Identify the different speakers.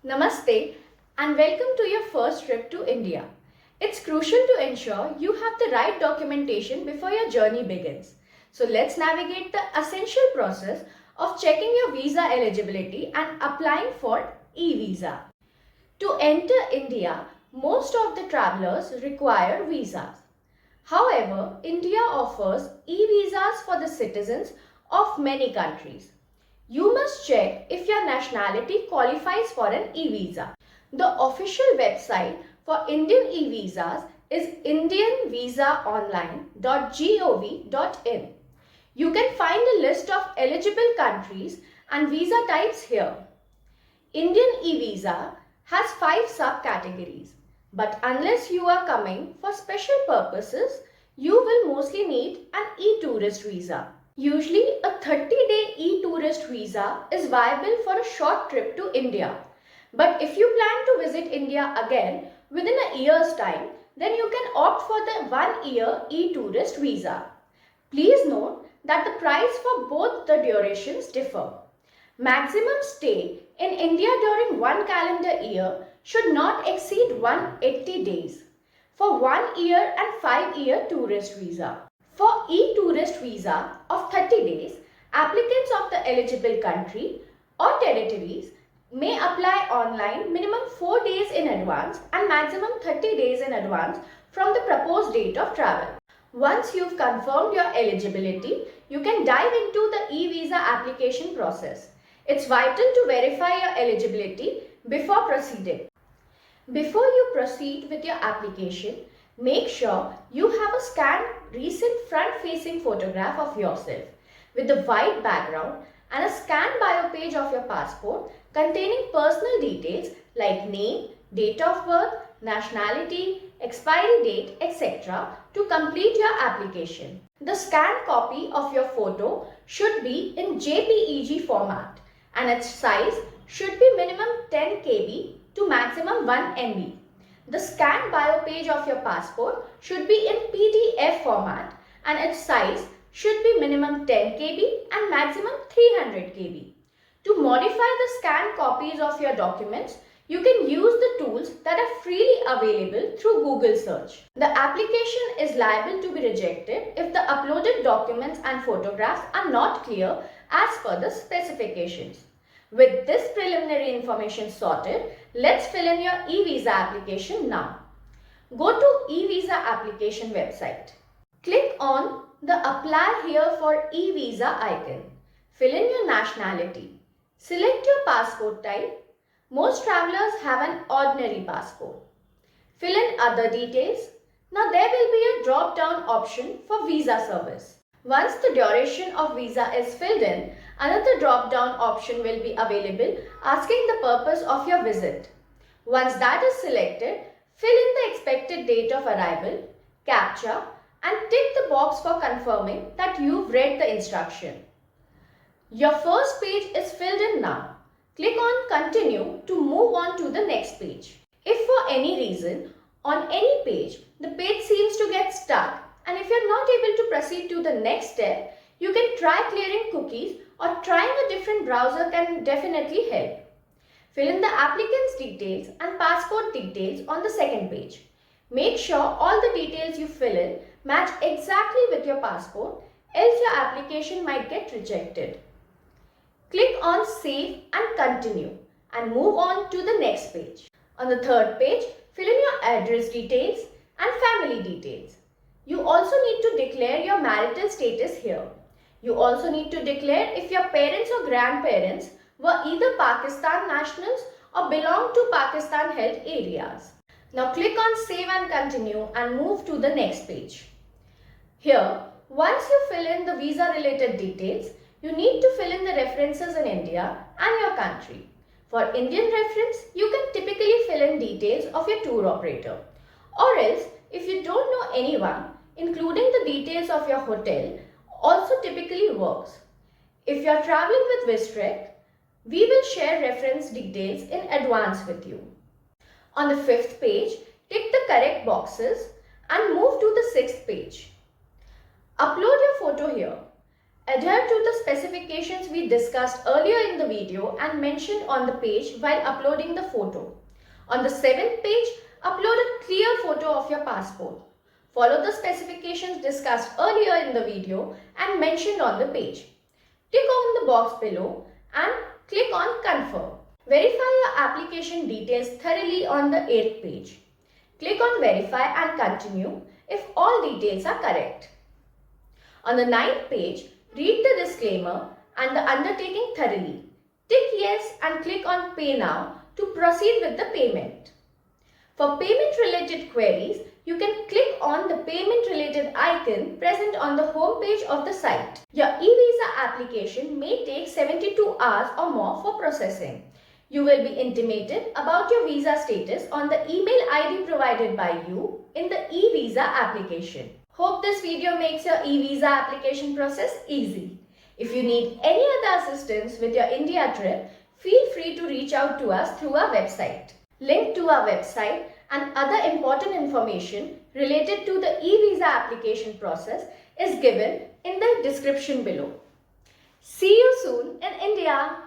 Speaker 1: Namaste and welcome to your first trip to India. It's crucial to ensure you have the right documentation before your journey begins. So let's navigate the essential process of checking your visa eligibility and applying for e-visa. To enter India, most of the travelers require visas. However, India offers e-visas for the citizens of many countries. You must check if your nationality qualifies for an e-visa. The official website for Indian e-visas is indianvisaonline.gov.in. You can find a list of eligible countries and visa types here. Indian e-visa has 5 subcategories, but unless you are coming for special purposes, you will mostly need an e-tourist visa. Usually, a 30-day e-tourist visa is viable for a short trip to India. But if you plan to visit India again within a year's time, then you can opt for the 1-year e-tourist visa. Please note that the price for both the durations differ. Maximum stay in India during 1 calendar year should not exceed 180 days for 1 year and 5-year tourist visa. For e-tourist visa of 30 days, applicants of the eligible country or territories may apply online minimum 4 days in advance and maximum 30 days in advance from the proposed date of travel. Once you've confirmed your eligibility, you can dive into the e-visa application process. It's vital to verify your eligibility before proceeding. Before you proceed with your application, make sure you have a scanned recent front-facing photograph of yourself with a white background and a scanned bio page of your passport containing personal details like name, date of birth, nationality, expiry date, etc. to complete your application. The scanned copy of your photo should be in JPEG format and its size should be minimum 10 KB to maximum 1 MB. The scanned bio page of your passport should be in PDF format and its size should be minimum 10 KB and maximum 300 KB. To modify the scanned copies of your documents, you can use the tools that are freely available through Google search. The application is liable to be rejected if the uploaded documents and photographs are not clear as per the specifications. With this preliminary information sorted, let's fill in your e-visa application now. Go to e-visa application website. Click on the Apply Here for e-visa icon. Fill in your nationality. Select your passport type. Most travelers have an ordinary passport. Fill in other details. Now there will be a drop-down option for visa service. Once the duration of visa is filled in, another drop-down option will be available asking the purpose of your visit. Once that is selected, fill in the expected date of arrival, CAPTCHA, and tick the box for confirming that you've read the instruction. Your first page is filled in now. Click on Continue to move on to the next page. If for any reason, on any page, the page seems to get stuck, and if you're not able to proceed to the next step, you can try clearing cookies or trying a different browser can definitely help. Fill in the applicant's details and passport details on the second page. Make sure all the details you fill in match exactly with your passport, else your application might get rejected. Click on Save and Continue and move on to the next page. On the third page, fill in your address details and family details. You also need to declare your marital status here. You also need to declare if your parents or grandparents were either Pakistan nationals or belong to Pakistan held areas. Now click on Save and Continue and move to the next page. Here, once you fill in the visa related details, you need to fill in the references in India and your country. For Indian reference, you can typically fill in details of your tour operator. Or else, if you don't know anyone, including the details of your hotel also typically works. If you are traveling with WizTrek, we will share reference details in advance with you. On the fifth page, tick the correct boxes and move to the sixth page. Upload your photo here. Adhere to the specifications we discussed earlier in the video and mentioned on the page while uploading the photo. On the 7th page, upload a clear photo of your passport. Follow the specifications discussed earlier in the video and mentioned on the page. Tick on the box below and click on Confirm. Verify your application details thoroughly on the 8th page. Click on Verify and Continue if all details are correct. On the 9th page, read the disclaimer and the undertaking thoroughly. Tick Yes and click on Pay Now to proceed with the payment. For payment-related queries, you can click on the payment-related icon present on the home page of the site. Your e-visa application may take 72 hours or more for processing. You will be intimated about your visa status on the email ID provided by you in the e-visa application. Hope this video makes your e-visa application process easy. If you need any other assistance with your India trip, feel free to reach out to us through our website. Link to our website and other important information related to the e-visa application process is given in the description below. See you soon in India.